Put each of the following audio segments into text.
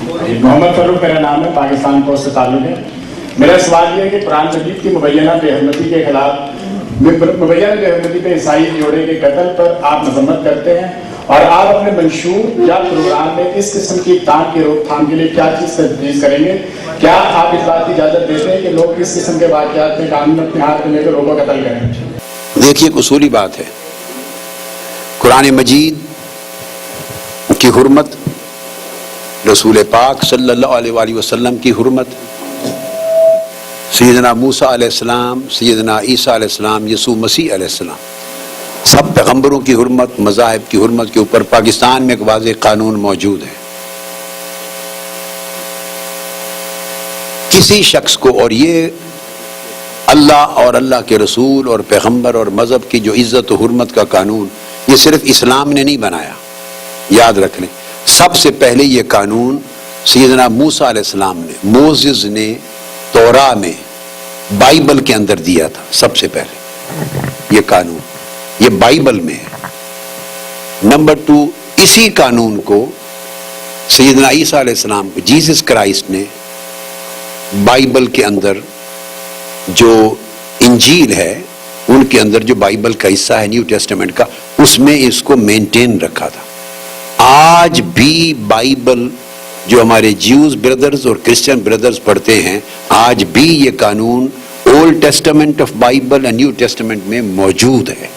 محمد فاروق میرا نام ہے, پاکستان پوسٹ سے تعلق ہے. میرا سوال یہ ہے کہ قرآن مجید کی مبینہ بے حرمتی کے خلاف, مبینہ بے حرمتی پہ عیسائی جوڑے کے قتل پر آپ مذمت کرتے ہیں, اور آپ اپنے منشور یا پروگرام میں اس قسم کی اقدام کی روک تھام کے لیے کیا چیز تجویز کریں گے؟ کیا آپ اس بات کی اجازت دیتے ہیں کہ لوگ اس قسم کے واقعات میں قانون اپنے ہاتھ میں لے کر لوگوں کو قتل کریں؟ دیکھیے, ایک اصولی بات ہے, قرآن مجید کی حرمت, رسول پاک صلی اللہ علیہ وآلہ وسلم کی حرمت, سیدنا موسیٰ علیہ السلام, سیدنا عیسیٰ علیہ السلام, یسوع مسیح علیہ السلام, سب پیغمبروں کی حرمت, مذاہب کی حرمت کے اوپر پاکستان میں ایک واضح قانون موجود ہے. کسی شخص کو, اور یہ اللہ اور اللہ کے رسول اور پیغمبر اور مذہب کی جو عزت و حرمت کا قانون, یہ صرف اسلام نے نہیں بنایا, یاد رکھ لیں. سب سے پہلے یہ قانون سیدنا موسیٰ علیہ السلام نے, موسیٰ نے توراہ میں, بائبل کے اندر دیا تھا. سب سے پہلے یہ قانون, یہ بائبل میں ہے. نمبر 2, اسی قانون کو سیدنا عیسیٰ علیہ السلام کو, جیسس کرائسٹ نے بائبل کے اندر جو انجیل ہے ان کے اندر, جو بائبل کا حصہ ہے نیو ٹیسٹمنٹ کا, اس میں اس کو مینٹین رکھا تھا. آج بھی بائبل جو ہمارے جیوز بردرز اور کرسچن بردرز پڑھتے ہیں, آج بھی یہ قانون اولڈ ٹیسٹمنٹ آف بائبل اور نیو ٹیسٹمنٹ میں موجود ہے.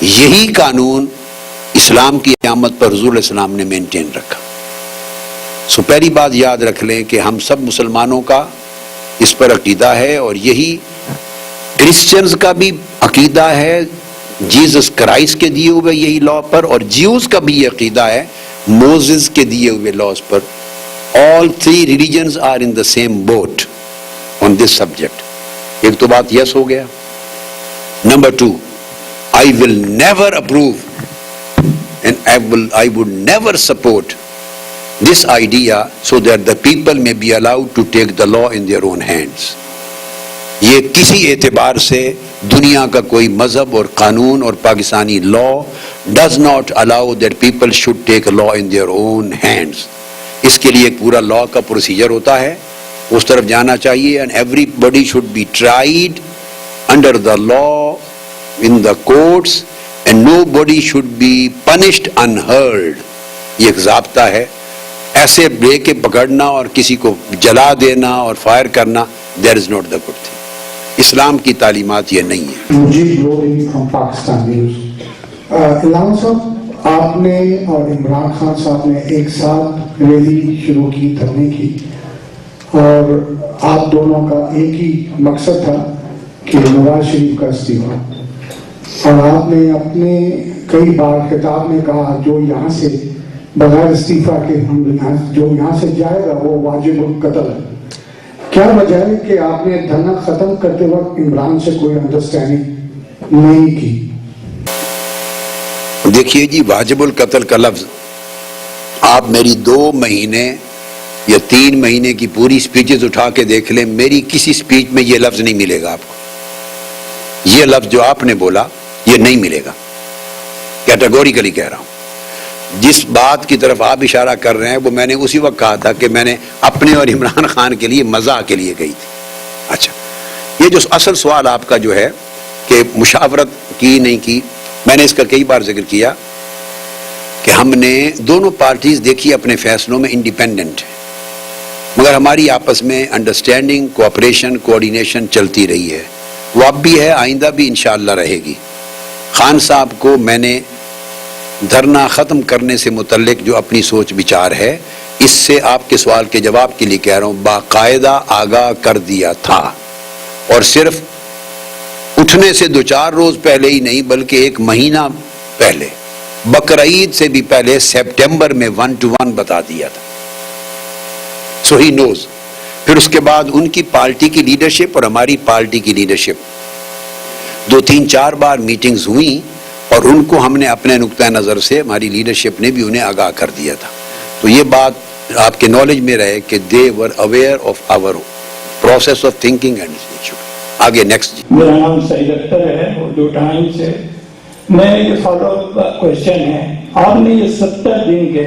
یہی قانون اسلام کی قیامت پر حضور علیہ السلام نے مینٹین رکھا. سو پہلی بات یاد رکھ لیں کہ ہم سب مسلمانوں کا اس پر عقیدہ ہے, اور یہی کرسچنز کا بھی عقیدہ ہے جیسس کرائسٹ کے دیے ہوئے یہی لا پر, اور جیوز کا بھی یہ عقیدہ ہے موزز کے دیے ہوئے laws per. All three religions are in the same boat on this subject. ایک تو بات یس ہو گیا. Number 2, I will never approve and I would never support this idea so that the people may be allowed to take the law in their own hands. یہ کسی اعتبار سے دنیا کا کوئی مذہب اور قانون اور پاکستانی لا does not allow that people should take a law in their own hands. اس کے لیے ایک پورا لا کا پروسیجر ہوتا ہے, اس طرف جانا چاہیے, and everybody should be tried under the law in the courts and nobody should be punished unheard. یہ ایک ضابطہ ہے. ایسے لے کے پکڑنا اور کسی کو جلا دینا اور فائر کرنا, there is not the good thing. اسلام کی تعلیمات یہ نہیں ہے. مجید لوری فرام پاکستان نیوز. علامہ صاحب, آپ نے اور عمران خان صاحب نے ایک ساتھ ریلی شروع کی, دھرنے کی, اور آپ دونوں کا ایک ہی مقصد تھا کہ نواز شریف کا استعفا. اور آپ نے اپنے کئی بار خطاب میں کہا جو یہاں سے بغیر استعفا کے جو یہاں سے جائے گا وہ واجب القتل ہے. کیا وجہ ہے کہ آپ نے دھرنا ختم کرتے وقت عمران سے کوئی انڈرسٹینڈنگ نہیں کی؟ دیکھیے جی, واجب القتل کا لفظ آپ میری 2 مہینے یا 3 مہینے کی پوری سپیچز اٹھا کے دیکھ لیں, میری کسی سپیچ میں یہ لفظ نہیں ملے گا آپ کو. یہ لفظ جو آپ نے بولا یہ نہیں ملے گا, کیٹیگوریکلی کہہ رہا ہوں. جس بات کی طرف آپ اشارہ کر رہے ہیں وہ میں نے اسی وقت کہا تھا کہ میں نے اپنے اور عمران خان کے لیے مزاح کے لیے گئی تھی. اچھا, یہ جو اصل سوال آپ کا جو ہے کہ مشاورت کی نہیں کی, میں نے اس کا کئی بار ذکر کیا کہ ہم نے دونوں پارٹیز دیکھی اپنے فیصلوں میں انڈیپینڈنٹ ہیں, مگر ہماری آپس میں انڈرسٹینڈنگ, کوآپریشن, کوآرڈینیشن چلتی رہی ہے. وہ اب بھی ہے, آئندہ بھی انشاءاللہ رہے گی. خان صاحب کو میں نے دھرنا ختم کرنے سے متعلق جو اپنی سوچ بچار ہے, اس سے آپ کے سوال کے جواب کے لیے کہہ رہا ہوں, باقاعدہ آگاہ کر دیا تھا. اور صرف اٹھنے سے 2-4 روز پہلے ہی نہیں بلکہ 1 مہینہ پہلے, بقرعید سے بھی پہلے سپٹمبر میں 1-to-1 بتا دیا تھا. سو ہی نوز. پھر اس کے بعد ان کی پارٹی کی لیڈرشپ اور ہماری پارٹی کی لیڈرشپ 2-3-4 بار میٹنگز ہوئیں, اور ان کو ہم نے اپنے نقطۂ نظر سے, ہماری لیڈرشپ نے بھی انہیں آگاہ کر دیا تھا. تو یہ بات آپ کے نالج میں رہے کہ they were aware of our process of thinking and issue. آگے نیکسٹ. میرا نام سعید اختر ہے, اردو ٹائم سے. میں یہ فالو اپ کوشچن ہے, آپ نے یہ 70 دن کے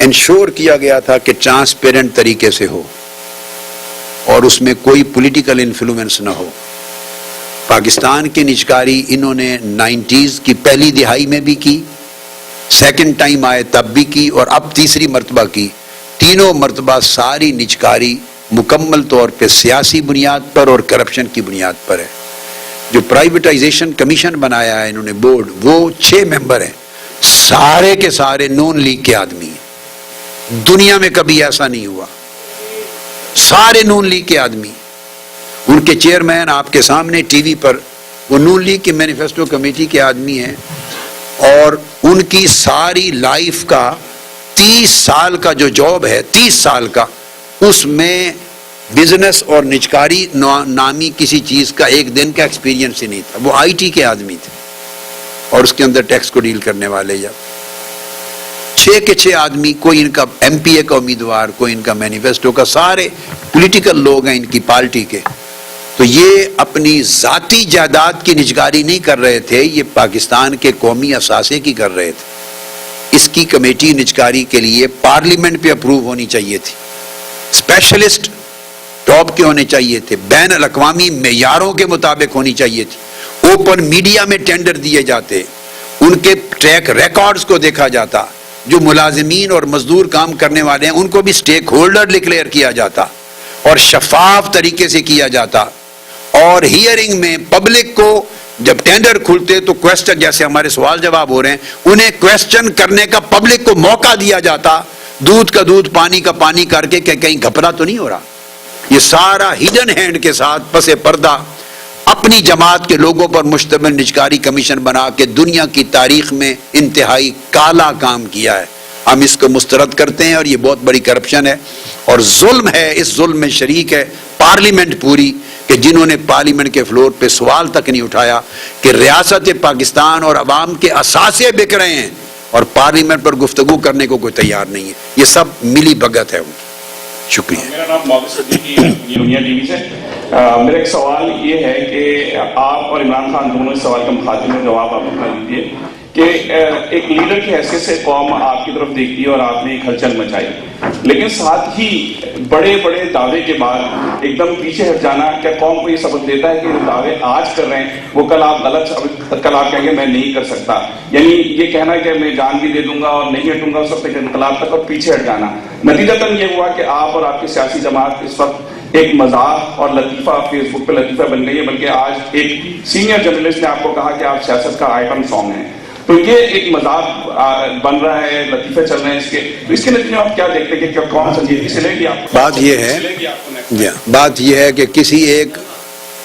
انشور کیا گیا تھا کہ ٹرانسپیرنٹ طریقے سے ہو اور اس میں کوئی پولیٹیکل انفلوئنس نہ ہو. پاکستان کی نجکاری انہوں نے 90s کی پہلی دہائی میں بھی کی, سیکنڈ ٹائم آئے تب بھی کی, اور اب تیسری مرتبہ کی. تینوں مرتبہ ساری نجکاری مکمل طور پہ سیاسی بنیاد پر اور کرپشن کی بنیاد پر ہے. جو پرائیویٹائزیشن کمیشن بنایا ہے انہوں نے بورڈ, وہ 6 ممبر ہیں, سارے کے سارے نون لیگ کے آدمی ہیں. دنیا میں کبھی ایسا نہیں ہوا, سارے نون لیگ کے آدمی. ان کے چیئرمین آپ کے سامنے ٹی وی پر, وہ نون لیگ کی مینیفیسٹو کمیٹی کے آدمی ہیں, اور ان کی ساری لائف کا 30 سال کا جو جاب ہے, 30 سال کا, اس میں بزنس اور نجکاری نامی کسی چیز کا ایک دن کا ایکسپیرینس ہی نہیں تھا. وہ آئی ٹی کے آدمی تھے اور اس کے اندر ٹیکس کو ڈیل کرنے والے. جب 6 کے 6 آدمی, کوئی ان کا ایم پی اے کا امیدوار, کوئی ان کا مینیفیسٹو کا, سارے پولیٹیکل لوگ ہیں ان کی پارٹی کے. تو یہ اپنی ذاتی جائیداد کی نجکاری نہیں کر رہے تھے, یہ پاکستان کے قومی اثاثے کی کر رہے تھے. اس کی کمیٹی نجکاری کے لیے پارلیمنٹ پہ اپروو ہونی چاہیے تھی, اسپیشلسٹ ٹاپ کے ہونے چاہیے تھے, بین الاقوامی معیاروں کے مطابق ہونی چاہیے تھی. اوپن میڈیا میں ٹینڈر دیے جاتے, ان کے ٹریک ریکارڈز کو دیکھا جاتا, جو ملازمین اور مزدور کام کرنے والے ہیں ان کو بھی سٹیک ہولڈر ڈکلیئر کیا جاتا اور شفاف طریقے سے کیا جاتا. اور ہیئرنگ میں پبلک کو جب ٹینڈر کھلتے تو کویسچن, جیسے ہمارے سوال جواب ہو رہے ہیں, انہیں کویسچن کرنے کا پبلک کو موقع دیا جاتا, دودھ کا دودھ پانی کا پانی کر کے کہ کہیں گھپلا تو نہیں ہو رہا. یہ سارا ہڈن ہینڈ کے ساتھ پس پردہ اپنی جماعت کے لوگوں پر مشتمل نجکاری کمیشن بنا کے دنیا کی تاریخ میں انتہائی کالا کام کیا ہے. ہم اس کو مسترد کرتے ہیں, اور یہ بہت بڑی کرپشن ہے اور ظلم ہے. اس ظلم میں شریک ہے پارلیمنٹ پوری, کہ جنہوں نے پارلیمنٹ کے فلور پہ سوال تک نہیں اٹھایا کہ ریاست پاکستان اور عوام کے اثاثے بک رہے ہیں, اور پارلیمنٹ پر گفتگو کرنے کو کوئی تیار نہیں ہے. یہ سب ملی بھگت ہے ان کی. شکریہ. میرا نام محمد صدیقی ہے, دنیا ٹی وی سے. میرا ایک سوال یہ ہے کہ آپ اور عمران خان دونوں اس سوال کا مخاطب میں جواب آپ اپنا دیجیے کہ ایک لیڈر کی حیثیت سے قوم آپ کی طرف دیکھتی ہے اور آپ نے ایک ہلچل مچائی, لیکن ساتھ ہی بڑے بڑے دعوے کے بعد ایک دم پیچھے ہٹ جانا کیا قوم کو یہ سبق دیتا ہے کہ جو دعوے آج کر رہے ہیں وہ کل آپ غلط, کل آپ کہیں گے میں نہیں کر سکتا, یعنی یہ کہنا کہ میں جان بھی دے دوں گا اور نہیں ہٹوں گا اس وقت انقلاب تک, اور پیچھے ہٹ جانا. نتیجتاً یہ ہوا کہ آپ اور آپ کی سیاسی جماعت اس وقت ایک مذاق اور لطیفہ, فیس بک پہ لطیفہ بن گئی ہے, بلکہ آج ایک سینئر جرنلسٹ نے آپ کو کہا کہ آپ سیاست کا آئیکن سانگ ہیں. تو یہ ایک مذاق بن رہا ہے, لطیفے چل رہے ہیں اس کے, تو اس کے نتیجے میں آپ کیا دیکھتے ہیں کہ کون سنجیدگی سے لے گی آپ؟ بات یہ ہے کہ کسی ایک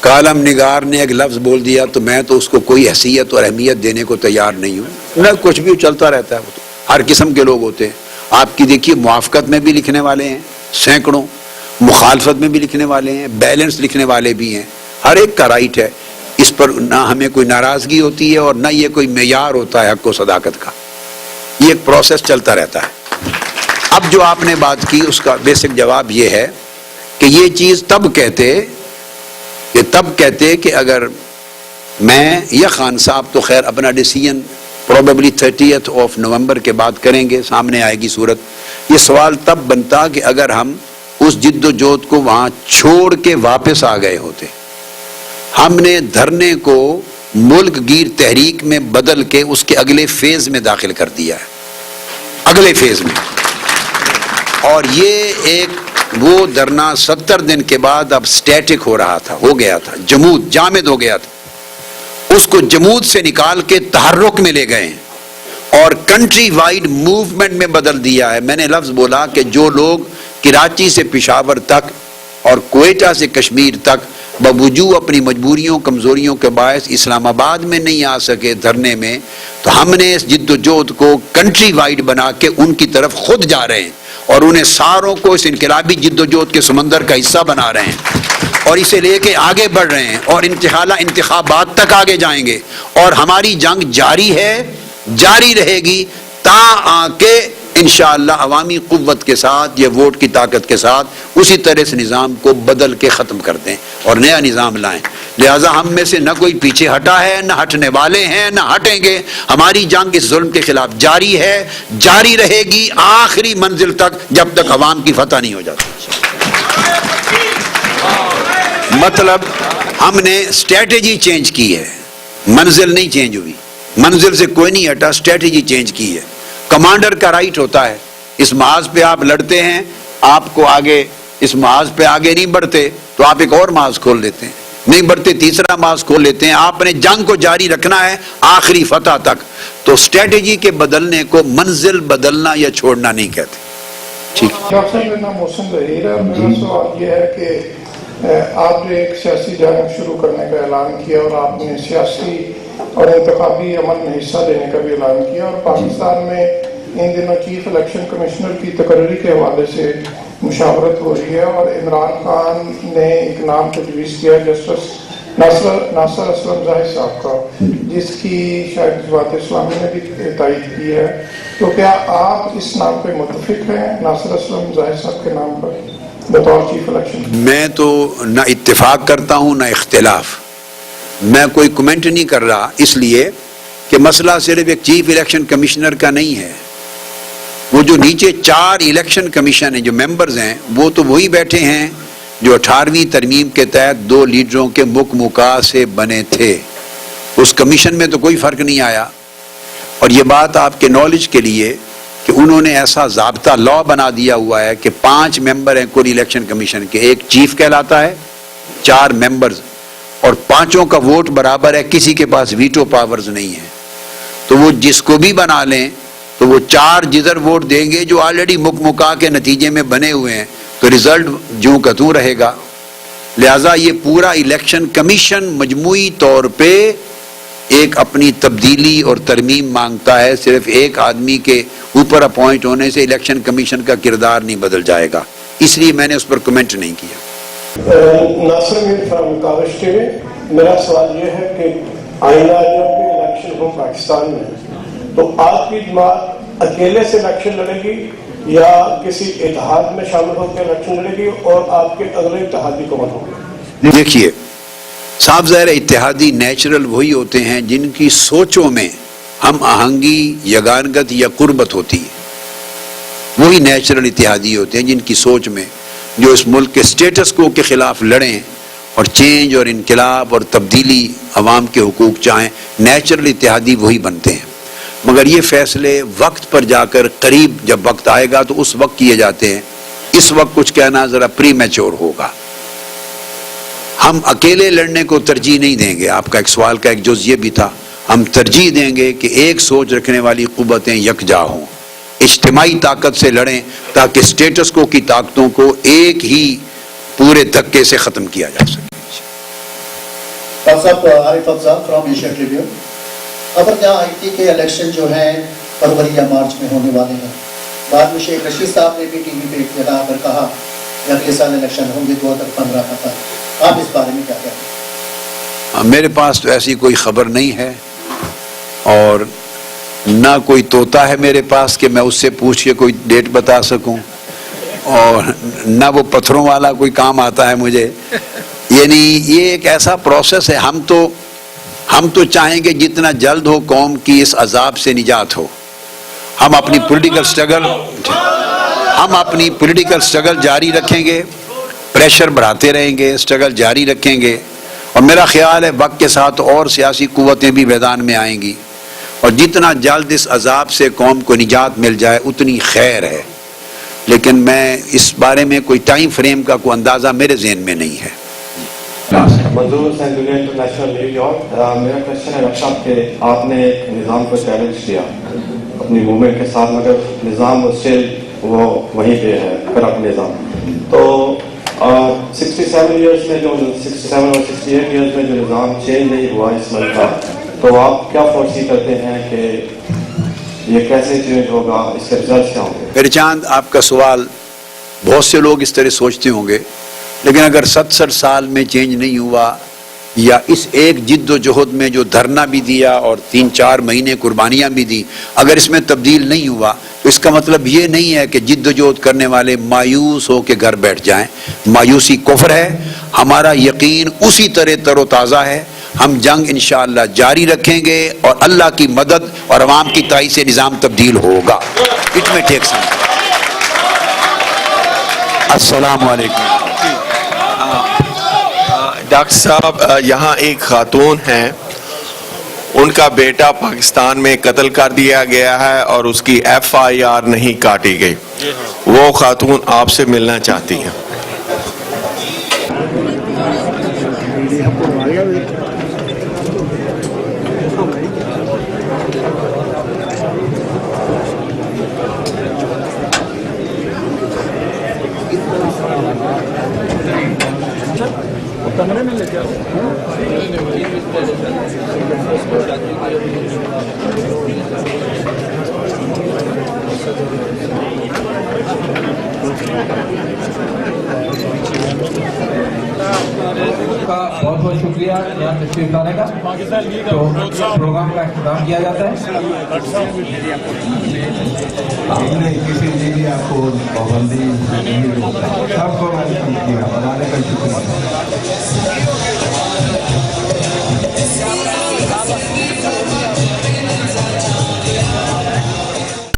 کالم نگار نے ایک لفظ بول دیا تو میں تو اس کو کوئی حیثیت اور اہمیت دینے کو تیار نہیں ہوں. نہ کچھ بھی چلتا رہتا ہے, وہ تو ہر قسم کے لوگ ہوتے ہیں. آپ کی دیکھیے موافقت میں بھی لکھنے والے ہیں سینکڑوں, مخالفت میں بھی لکھنے والے ہیں, بیلنس لکھنے والے بھی ہیں. ہر ایک کا رائٹ ہے, اس پر نہ ہمیں کوئی ناراضگی ہوتی ہے اور نہ یہ کوئی معیار ہوتا ہے حق و صداقت کا. یہ ایک پروسیس چلتا رہتا ہے. اب جو آپ نے بات کی اس کا بیسک جواب یہ ہے کہ یہ چیز تب کہتے کہ اگر میں یا خان صاحب تو خیر اپنا ڈیسیژن پروبیبلی 30 نومبر کے بعد کریں گے, سامنے آئے گی صورت. یہ سوال تب بنتا کہ اگر ہم اس جد و جہد کو وہاں چھوڑ کے واپس آ گئے ہوتے. ہم نے دھرنے کو ملک گیر تحریک میں بدل کے اس کے اگلے فیز میں داخل کر دیا ہے, اگلے فیز میں. اور یہ ایک وہ دھرنا 70 دن کے بعد اب سٹیٹک ہو رہا تھا, ہو گیا تھا, جامد ہو گیا تھا. اس کو جمود سے نکال کے تحرک میں لے گئے ہیں اور کنٹری وائڈ موومنٹ میں بدل دیا ہے. میں نے لفظ بولا کہ جو لوگ کراچی سے پشاور تک اور کوئٹہ سے کشمیر تک بوجود اپنی مجبوریوں کمزوریوں کے باعث اسلام آباد میں نہیں آ سکے دھرنے میں, تو ہم نے اس جد و جہد کو کنٹری وائڈ بنا کے ان کی طرف خود جا رہے ہیں اور انہیں ساروں کو اس انقلابی جد و جہد کے سمندر کا حصہ بنا رہے ہیں اور اسے لے کے آگے بڑھ رہے ہیں اور انتخابات تک آگے جائیں گے. اور ہماری جنگ جاری ہے, جاری رہے گی تا آ کے انشاءاللہ عوامی قوت کے ساتھ یا ووٹ کی طاقت کے ساتھ اسی طرح سے نظام کو بدل کے ختم کر دیں اور نیا نظام لائیں. لہذا ہم میں سے نہ کوئی پیچھے ہٹا ہے، نہ ہٹنے والے ہیں، نہ ہٹیں گے. ہماری جنگ اس ظلم کے خلاف جاری ہے، جاری رہے گی آخری منزل تک، جب تک عوام کی فتح نہیں ہو جاتی. مطلب ہم نے اسٹریٹجی چینج کی ہے، منزل نہیں چینج ہوئی. منزل سے کوئی نہیں ہٹا، اسٹریٹجی چینج کی ہے. کمانڈر کا رائٹ ہوتا ہے، اس محاذ پہ آپ لڑتے ہیں، آپ کو آگے اس محاذ پہ آگے نہیں بڑھتے تو آپ ایک اور محاذ کھول لیتے ہیں، نہیں بڑھتے تیسرا محاذ کھول لیتے ہیں. آپ نے جنگ کو جاری رکھنا ہے آخری فتح تک. تو اسٹریٹجی کے بدلنے کو منزل بدلنا یا چھوڑنا نہیں کہتے. ٹھیک. ڈاکٹر صاحب، میرا نام محسن ظہیر ہے. میرا سوال یہ ہے کہ آپ نے ایک سیاسی جنگ شروع کرنے کا اعلان کیا اور آپ نے سیاسی اور انتخابی عمل میں حصہ لینے کا بھی اعلان کیا، اور پاکستان میں ان دنوں چیف الیکشن کمشنر کی تقرری کے حوالے سے مشاورت ہو رہی ہے، اور عمران خان نے ایک نام تجویز کیا جسٹس ناصر اسلم زاہد صاحب کا، جس کی شاید جماعت اسلامی نے بھی تائید کی ہے. تو کیا آپ اس نام پہ متفق ہیں، ناصر اسلم زاہد صاحب کے نام پر بطور چیف الیکشن؟ میں تو نہ اتفاق کرتا ہوں نہ اختلاف. میں کوئی کمنٹ نہیں کر رہا، اس لیے کہ مسئلہ صرف ایک چیف الیکشن کمشنر کا نہیں ہے. وہ جو نیچے 4 الیکشن کمیشن ہیں، جو ممبرز ہیں، وہ تو وہی بیٹھے ہیں جو 18ویں ترمیم کے تحت 2 لیڈروں کے مکا سے بنے تھے. اس کمیشن میں تو کوئی فرق نہیں آیا. اور یہ بات آپ کے نالج کے لیے کہ انہوں نے ایسا ضابطہ لا بنا دیا ہوا ہے کہ 5 ممبر ہیں کل الیکشن کمیشن کے، ایک چیف کہلاتا ہے، 4 ممبرز، اور 5 کا ووٹ برابر ہے، کسی کے پاس ویٹو پاورز نہیں ہے. تو وہ جس کو بھی بنا لیں تو وہ 4 جدر ووٹ دیں گے جو آلریڈی مکا کے نتیجے میں بنے ہوئے ہیں، تو رزلٹ جوں کا توں رہے گا. لہذا یہ پورا الیکشن کمیشن مجموعی طور پہ ایک اپنی تبدیلی اور ترمیم مانگتا ہے. صرف ایک آدمی کے اوپر اپوائنٹ ہونے سے الیکشن کمیشن کا کردار نہیں بدل جائے گا، اس لیے میں نے اس پر کمنٹ نہیں کیا. ناصر میر فرام کاوش ٹی وی. میرا سوال یہ ہے کہ آئندہ جب بھی الیکشن ہو پاکستان میں تو آپ کی جماعت اکیلے سے الیکشن لڑے گی یا کسی اتحاد میں شامل ہو کے الیکشن لڑے گی، اور آپ کے اگلے اتحادی کون ہوں گے؟ دیکھیے صاحب، ظاہر اتحادی نیچرل وہی ہوتے ہیں جن کی سوچوں میں ہم آہنگی، یگانگت یا قربت ہوتی ہے. وہی نیچرل اتحادی ہوتے ہیں جن کی سوچ میں، جو اس ملک کے سٹیٹس کو کے خلاف لڑیں اور چینج اور انقلاب اور تبدیلی، عوام کے حقوق چاہیں. نیچرل اتحادی وہی بنتے ہیں. مگر یہ فیصلے وقت پر جا کر قریب جب وقت آئے گا تو اس وقت کیے جاتے ہیں. اس وقت کچھ کہنا ذرا پری میچور ہوگا. ہم اکیلے لڑنے کو ترجیح نہیں دیں گے. آپ کا ایک سوال کا ایک جز یہ بھی تھا، ہم ترجیح دیں گے کہ ایک سوچ رکھنے والی قوتیں یکجا ہوں، اجتماعی طاقت سے لڑیں تاکہ سٹیٹس کو کی طاقتوں کو ایک ہی پورے دھکے سے ختم کیا جا سکے. صاحب عارف افضل فرام ایشیا ٹریبیون. خبر کیا آئی تھی کہ الیکشن جو ہے فروری یا مارچ میں ہونے والے ہیں. بعد میں شیخ رشید صاحب نے بھی ٹی وی پہ ایک جگہ پر کہا کہ اگلے سال الیکشن ہوں گے 2015 کا. آپ اس بارے میں کیا کہتے ہیں؟ میرے پاس تو ایسی کوئی خبر نہیں ہے، اور نہ کوئی طوطا ہے میرے پاس کہ میں اس سے پوچھ کے کوئی ڈیٹ بتا سکوں، اور نہ وہ پتھروں والا کوئی کام آتا ہے مجھے. یعنی یہ ایک ایسا پروسیس ہے. ہم تو چاہیں گے جتنا جلد ہو قوم کی اس عذاب سے نجات ہو. ہم اپنی پولیٹیکل سٹرگل جاری رکھیں گے، پریشر بڑھاتے رہیں گے، سٹرگل جاری رکھیں گے. اور میرا خیال ہے وقت کے ساتھ اور سیاسی قوتیں بھی میدان میں آئیں گی، اور جتنا جلد اس عذاب سے قوم کو نجات مل جائے اتنی خیر ہے. لیکن میں اس بارے میں کوئی ٹائم فریم کا کوئی اندازہ میرے ذہن میں نہیں ہے. منظور حسین دنیا انٹرنیشنل نیو یارک. میرا کوشچن ہے ڈاکٹر صاحب کہ آپ نے نظام کو چیلنج کیا اپنی موومنٹ کے ساتھ، مگر نظام اسٹل وہ وہیں پہ ہے، کرپٹ نظام. تو 67 ایئرس میں جو 67 اور 68 ایئرس میں جو نظام چینج نہیں ہوا اس ملک کا، تو آپ کیا فورسی کرتے ہیں کہ یہ کیسے چینج ہوگا، اس کے ریزلٹس کیا ہوں گے؟ میرے چاند، آپ کا سوال بہت سے لوگ اس طرح سوچتے ہوں گے، لیکن اگر 67 سال میں چینج نہیں ہوا، یا اس ایک جد و جہد میں جو دھرنا بھی دیا اور 3-4 مہینے قربانیاں بھی دی، اگر اس میں تبدیل نہیں ہوا تو اس کا مطلب یہ نہیں ہے کہ جد و جہد کرنے والے مایوس ہو کے گھر بیٹھ جائیں. مایوسی کفر ہے. ہمارا یقین اسی طرح تر و تازہ ہے. ہم جنگ انشاءاللہ جاری رکھیں گے اور اللہ کی مدد اور عوام کی تائید سے نظام تبدیل ہوگا. اٹ میں ٹیک سم. السلام علیکم. ڈاکٹر صاحب یہاں ایک خاتون ہیں, ان کا بیٹا پاکستان میں قتل کر دیا گیا ہے اور اس کی FIR نہیں کاٹی گئی. وہ خاتون آپ سے ملنا چاہتی ہیں. کمرے میں لے جاؤ. بہت بہت شکریہ یہاں تشریف لانے کا. تو پروگرام کا اختتام کیا جاتا ہے. آپ نے کسی نے بھی آپ کو پابندی سب کو بنانے کا شکریہ.